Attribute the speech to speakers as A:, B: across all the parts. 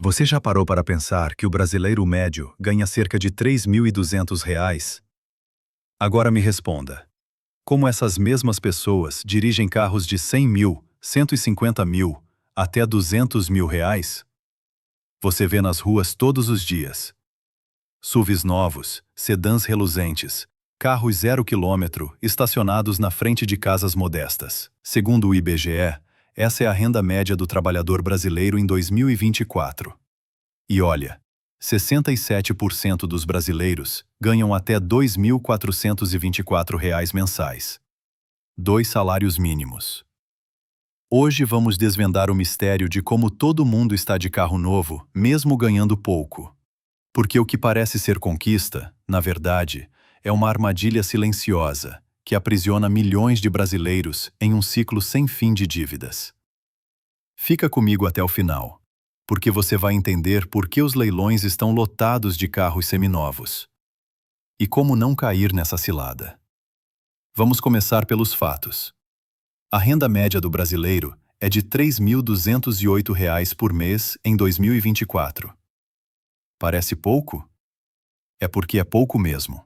A: Você já parou para pensar que o brasileiro médio ganha cerca de R$ 3.200? Agora me responda. Como essas mesmas pessoas dirigem carros de 100 mil, 150 mil, até R$ 200.000? Você vê nas ruas todos os dias. SUVs novos, sedãs reluzentes, carros 0 km estacionados na frente de casas modestas. Segundo o IBGE, essa é a renda média do trabalhador brasileiro em 2024. E olha, 67% dos brasileiros ganham até R$ 2.424 mensais. 2 salários mínimos. Hoje vamos desvendar o mistério de como todo mundo está de carro novo, mesmo ganhando pouco. Porque o que parece ser conquista, na verdade, é uma armadilha silenciosa que aprisiona milhões de brasileiros em um ciclo sem fim de dívidas. Fica comigo até o final, porque você vai entender por que os leilões estão lotados de carros seminovos. E como não cair nessa cilada. Vamos começar pelos fatos. A renda média do brasileiro é de R$ 3.208 por mês em 2024. Parece pouco? É porque é pouco mesmo.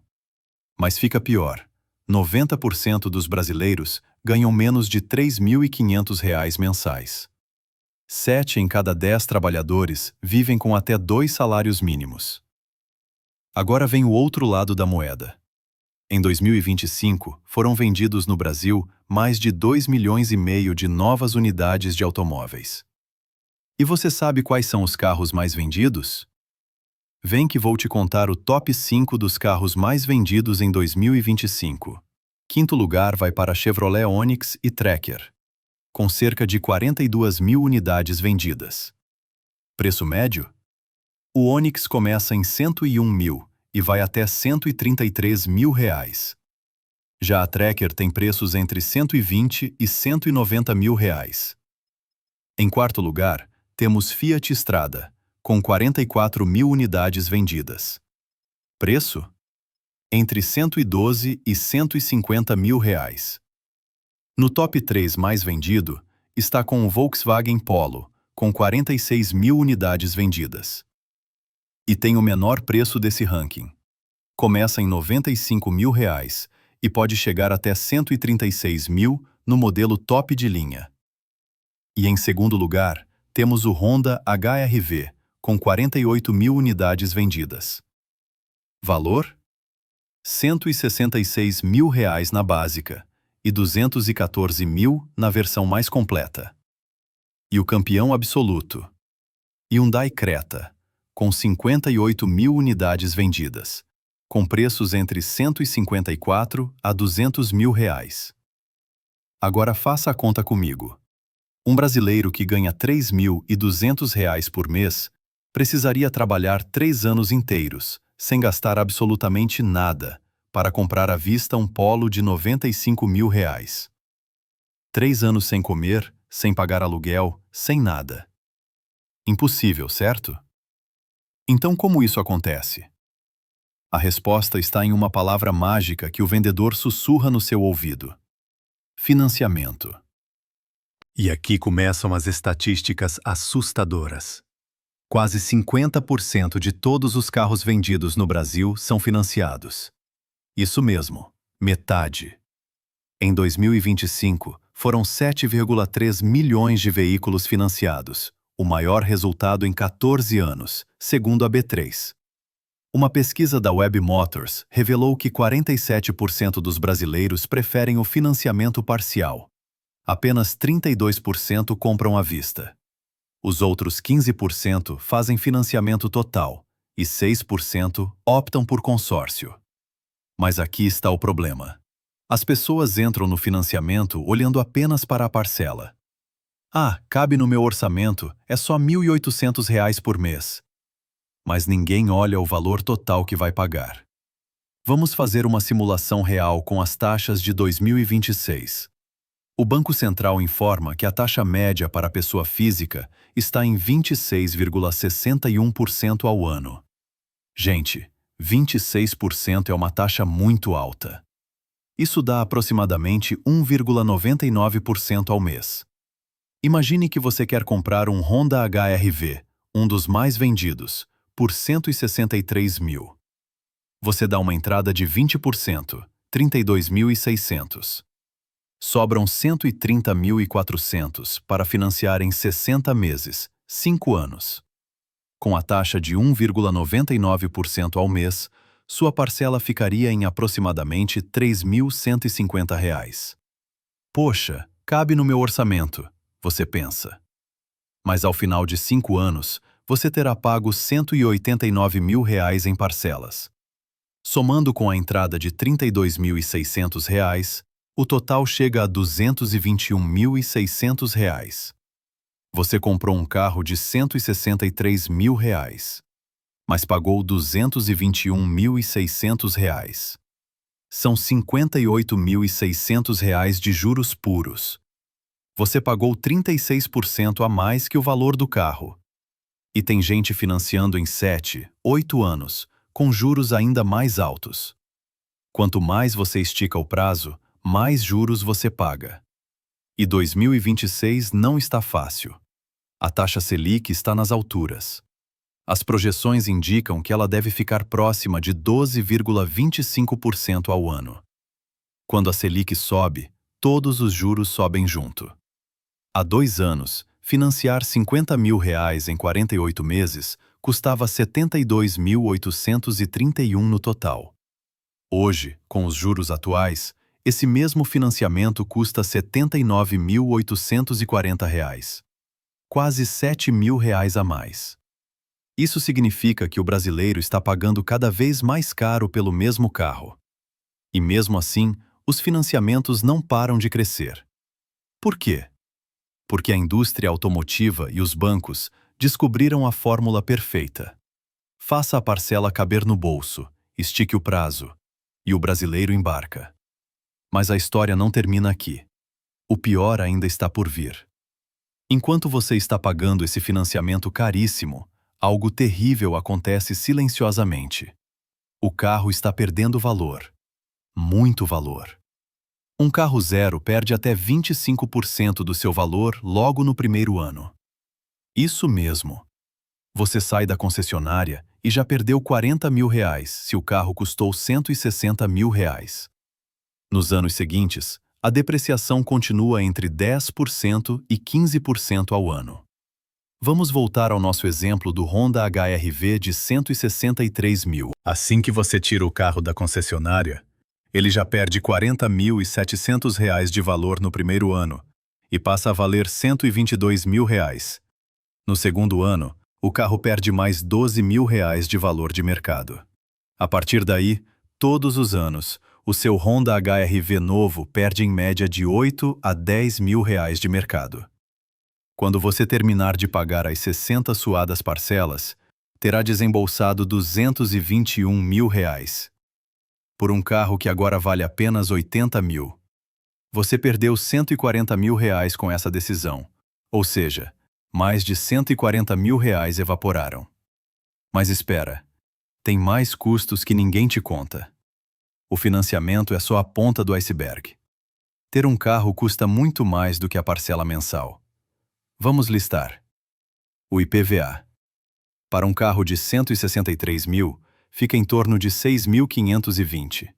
A: Mas fica pior. 90% dos brasileiros ganham menos de R$ 3.500 mensais. 7 em cada 10 trabalhadores vivem com até 2 salários mínimos. Agora vem o outro lado da moeda. Em 2025, foram vendidos no Brasil mais de 2,5 milhões de novas unidades de automóveis. E você sabe quais são os carros mais vendidos? Vem que vou te contar o top 5 dos carros mais vendidos em 2025. Quinto lugar vai para Chevrolet Onix e Tracker, com cerca de 42 mil unidades vendidas. Preço médio? O Onix começa em 101 mil e vai até 133 mil reais. Já a Tracker tem preços entre 120 e 190 mil reais. Em quarto lugar, temos Fiat Strada, com 44 mil unidades vendidas. Preço? Entre 112 e 150 mil reais. No top 3 mais vendido, está com o Volkswagen Polo, com 46 mil unidades vendidas. E tem o menor preço desse ranking. Começa em 95 mil reais e pode chegar até 136 mil no modelo top de linha. E em segundo lugar, temos o Honda HR-V, com 48 mil unidades vendidas. Valor? R$ 166 mil reais na básica e 214 mil na versão mais completa. E o campeão absoluto? Hyundai Creta, com 58 mil unidades vendidas, com preços entre 154 a 200 mil reais. Agora faça a conta comigo. Um brasileiro que ganha R$ 3.200 por mês precisaria trabalhar 3 anos inteiros, sem gastar absolutamente nada, para comprar à vista um Polo de 95 mil reais. 3 anos sem comer, sem pagar aluguel, sem nada. Impossível, certo? Então como isso acontece? A resposta está em uma palavra mágica que o vendedor sussurra no seu ouvido: financiamento. E aqui começam as estatísticas assustadoras. Quase 50% de todos os carros vendidos no Brasil são financiados. Isso mesmo, metade. Em 2025, foram 7,3 milhões de veículos financiados, o maior resultado em 14 anos, segundo a B3. Uma pesquisa da Web Motors revelou que 47% dos brasileiros preferem o financiamento parcial. Apenas 32% compram à vista. Os outros 15% fazem financiamento total e 6% optam por consórcio. Mas aqui está o problema. As pessoas entram no financiamento olhando apenas para a parcela. Ah, cabe no meu orçamento, é só R$ 1.800 por mês. Mas ninguém olha o valor total que vai pagar. Vamos fazer uma simulação real com as taxas de 2026. O Banco Central informa que a taxa média para a pessoa física está em 26,61% ao ano. Gente, 26% é uma taxa muito alta. Isso dá aproximadamente 1,99% ao mês. Imagine que você quer comprar um Honda HR-V, um dos mais vendidos, por 163 mil. Você dá uma entrada de 20%, 32.600. Sobram 130.400 para financiar em 60 meses, 5 anos. Com a taxa de 1,99% ao mês, sua parcela ficaria em aproximadamente R$ 3.150. Poxa, cabe no meu orçamento, você pensa. Mas ao final de 5 anos, você terá pago R$ 189 mil em parcelas. Somando com a entrada de R$ 32.600, o total chega a R$ 221.600. Você comprou um carro de R$ 163 mil, mas pagou R$ 221.600. São R$ 58.600 de juros puros. Você pagou 36% a mais que o valor do carro. E tem gente financiando em 7, 8 anos, com juros ainda mais altos. Quanto mais você estica o prazo, mais juros você paga. E 2026 não está fácil. A taxa Selic está nas alturas. As projeções indicam que ela deve ficar próxima de 12,25% ao ano. Quando a Selic sobe, todos os juros sobem junto. Há 2 anos, financiar R$ 50 mil em 48 meses custava R$ 72.831 no total. Hoje, com os juros atuais, esse mesmo financiamento custa R$ 79.840, quase R$ 7 mil a mais. Isso significa que o brasileiro está pagando cada vez mais caro pelo mesmo carro. E mesmo assim, os financiamentos não param de crescer. Por quê? Porque a indústria automotiva e os bancos descobriram a fórmula perfeita. Faça a parcela caber no bolso, estique o prazo, e o brasileiro embarca. Mas a história não termina aqui. O pior ainda está por vir. Enquanto você está pagando esse financiamento caríssimo, algo terrível acontece silenciosamente. O carro está perdendo valor. Muito valor. Um carro zero perde até 25% do seu valor logo no primeiro ano. Isso mesmo. Você sai da concessionária e já perdeu R$ 40 mil se o carro custou R$ 160 mil. Nos anos seguintes, a depreciação continua entre 10% e 15% ao ano. Vamos voltar ao nosso exemplo do Honda HR-V de 163 mil. Assim que você tira o carro da concessionária, ele já perde R$ 40.700 de valor no primeiro ano e passa a valer R$ 122 mil. No segundo ano, o carro perde mais R$ 12 mil de valor de mercado. A partir daí, todos os anos, o seu Honda HR-V novo perde em média de R$ 8 a R$ 10 mil de mercado. Quando você terminar de pagar as 60 suadas parcelas, terá desembolsado R$ 221 mil. Por um carro que agora vale apenas R$ 80 mil. Você perdeu R$ 140 mil com essa decisão, ou seja, mais de R$ 140 mil evaporaram. Mas espera, tem mais custos que ninguém te conta. O financiamento é só a ponta do iceberg. Ter um carro custa muito mais do que a parcela mensal. Vamos listar. O IPVA. Para um carro de 163 mil, fica em torno de 6.520.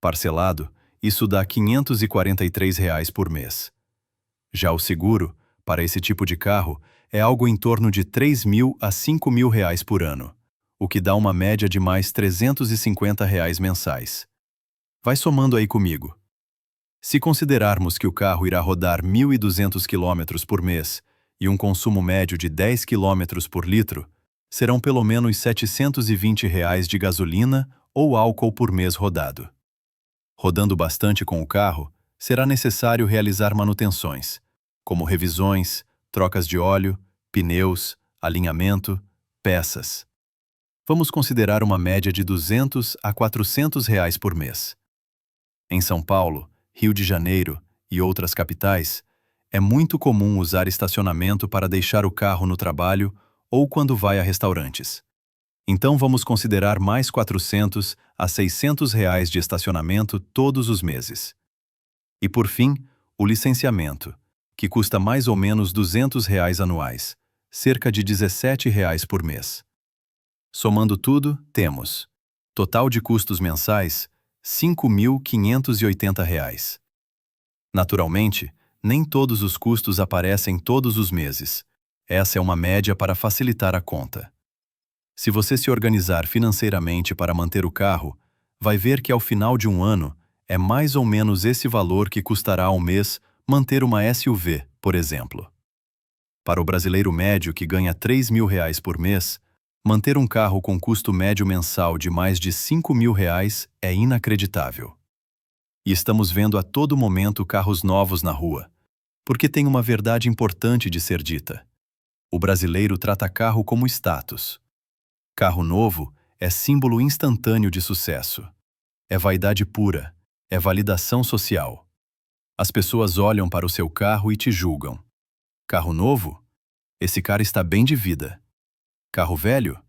A: Parcelado, isso dá R$ 543 por mês. Já o seguro, para esse tipo de carro, é algo em torno de R$ 3.000 a R$ 5.000 por ano, o que dá uma média de mais R$ 350 mensais. Vai somando aí comigo. Se considerarmos que o carro irá rodar 1.200 km por mês e um consumo médio de 10 km por litro, serão pelo menos R$ 720 de gasolina ou álcool por mês rodado. Rodando bastante com o carro, será necessário realizar manutenções, como revisões, trocas de óleo, pneus, alinhamento, peças. Vamos considerar uma média de R$ 200 a R$ 400 por mês. Em São Paulo, Rio de Janeiro e outras capitais, é muito comum usar estacionamento para deixar o carro no trabalho ou quando vai a restaurantes. Então vamos considerar mais R$ 400 a R$ 600 de estacionamento todos os meses. E por fim, o licenciamento, que custa mais ou menos R$ 200 anuais, cerca de R$ 17 por mês. Somando tudo, temos total de custos mensais, R$ 5.580. Naturalmente, nem todos os custos aparecem todos os meses. Essa é uma média para facilitar a conta. Se você se organizar financeiramente para manter o carro, vai ver que ao final de um ano é mais ou menos esse valor que custará ao mês manter uma SUV, por exemplo. Para o brasileiro médio que ganha R$ 3.000 por mês, manter um carro com custo médio mensal de mais de R$ 5.000 é inacreditável. E estamos vendo a todo momento carros novos na rua, porque tem uma verdade importante de ser dita. O brasileiro trata carro como status. Carro novo é símbolo instantâneo de sucesso. É vaidade pura, é validação social. As pessoas olham para o seu carro e te julgam. Carro novo? Esse cara está bem de vida. Carro velho?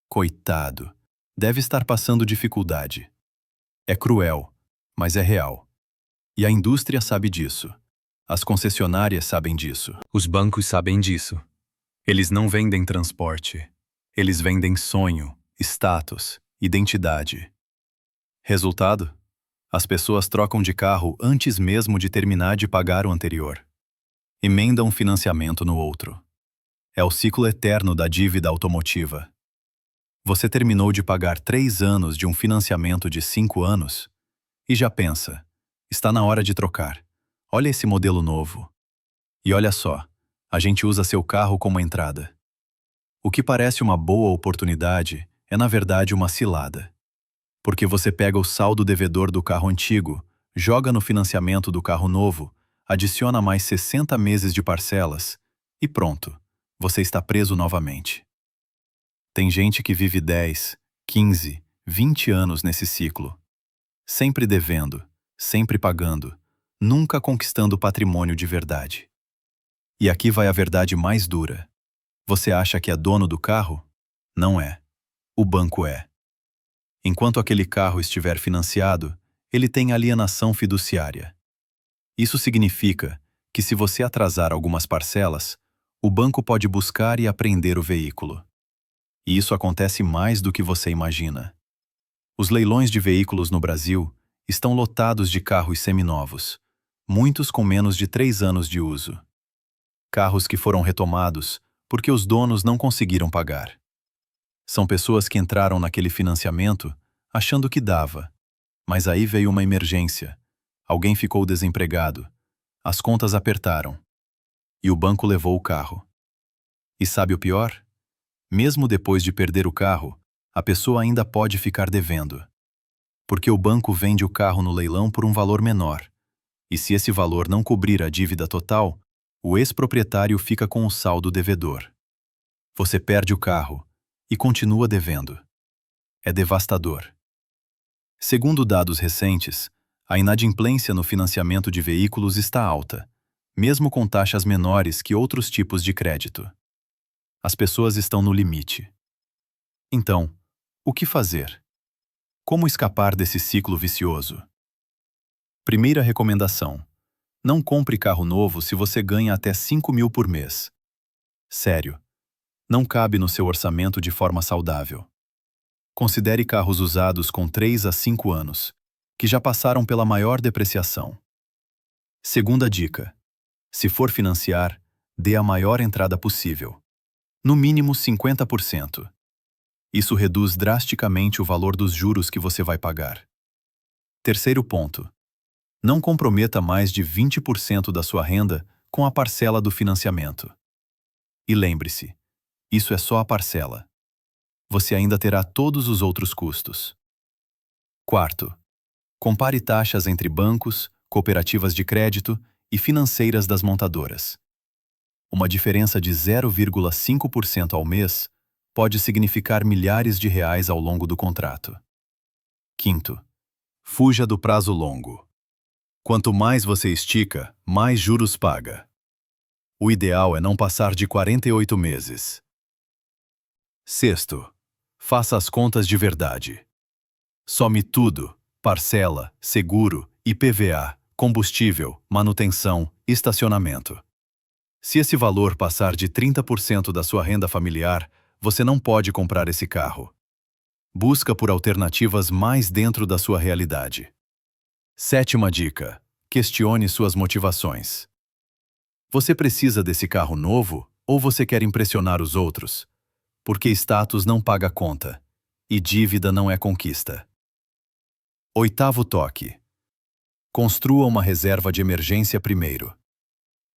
A: Coitado, deve estar passando dificuldade. É cruel, mas é real. E a indústria sabe disso. As concessionárias sabem disso.
B: Os bancos sabem disso.
A: Eles não vendem transporte. Eles vendem sonho, status, identidade. Resultado? As pessoas trocam de carro antes mesmo de terminar de pagar o anterior. Emendam um financiamento no outro. É o ciclo eterno da dívida automotiva. Você terminou de pagar 3 anos de um financiamento de 5 anos e já pensa, está na hora de trocar. Olha esse modelo novo. E olha só, a gente usa seu carro como entrada. O que parece uma boa oportunidade é na verdade uma cilada. Porque você pega o saldo devedor do carro antigo, joga no financiamento do carro novo, adiciona mais 60 meses de parcelas e pronto, você está preso novamente. Tem gente que vive 10, 15, 20 anos nesse ciclo. Sempre devendo, sempre pagando, nunca conquistando patrimônio de verdade. E aqui vai a verdade mais dura. Você acha que é dono do carro? Não é. O banco é. Enquanto aquele carro estiver financiado, ele tem alienação fiduciária. Isso significa que se você atrasar algumas parcelas, o banco pode buscar e apreender o veículo. E isso acontece mais do que você imagina. Os leilões de veículos no Brasil estão lotados de carros seminovos, muitos com menos de 3 anos de uso. Carros que foram retomados porque os donos não conseguiram pagar. São pessoas que entraram naquele financiamento achando que dava, mas aí veio uma emergência, alguém ficou desempregado, as contas apertaram, e o banco levou o carro. E sabe o pior? Mesmo depois de perder o carro, a pessoa ainda pode ficar devendo. Porque o banco vende o carro no leilão por um valor menor, e se esse valor não cobrir a dívida total, o ex-proprietário fica com o saldo devedor. Você perde o carro e continua devendo. É devastador. Segundo dados recentes, a inadimplência no financiamento de veículos está alta, mesmo com taxas menores que outros tipos de crédito. As pessoas estão no limite. Então, o que fazer? Como escapar desse ciclo vicioso? Primeira recomendação: não compre carro novo se você ganha até 5.000 por mês. Sério, não cabe no seu orçamento de forma saudável. Considere carros usados com 3 a 5 anos, que já passaram pela maior depreciação. Segunda dica: se for financiar, dê a maior entrada possível. No mínimo 50%. Isso reduz drasticamente o valor dos juros que você vai pagar. Terceiro ponto: não comprometa mais de 20% da sua renda com a parcela do financiamento. E lembre-se, isso é só a parcela. Você ainda terá todos os outros custos. Quarto, compare taxas entre bancos, cooperativas de crédito e financeiras das montadoras. Uma diferença de 0,5% ao mês pode significar milhares de reais ao longo do contrato. Quinto, fuja do prazo longo. Quanto mais você estica, mais juros paga. O ideal é não passar de 48 meses. Sexto, faça as contas de verdade. Some tudo: parcela, seguro, IPVA, combustível, manutenção, estacionamento. Se esse valor passar de 30% da sua renda familiar, você não pode comprar esse carro. Busca por alternativas mais dentro da sua realidade. Sétima dica: questione suas motivações. Você precisa desse carro novo ou você quer impressionar os outros? Porque status não paga conta e dívida não é conquista. Oitavo toque: construa uma reserva de emergência primeiro.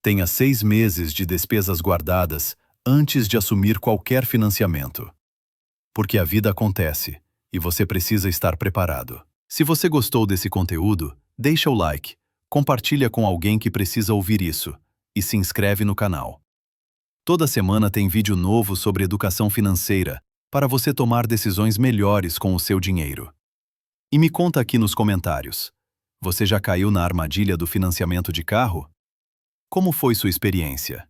A: Tenha 6 meses de despesas guardadas antes de assumir qualquer financiamento. Porque a vida acontece e você precisa estar preparado. Se você gostou desse conteúdo, deixa o like, compartilha com alguém que precisa ouvir isso e se inscreve no canal. Toda semana tem vídeo novo sobre educação financeira para você tomar decisões melhores com o seu dinheiro. E me conta aqui nos comentários: você já caiu na armadilha do financiamento de carro? Como foi sua experiência?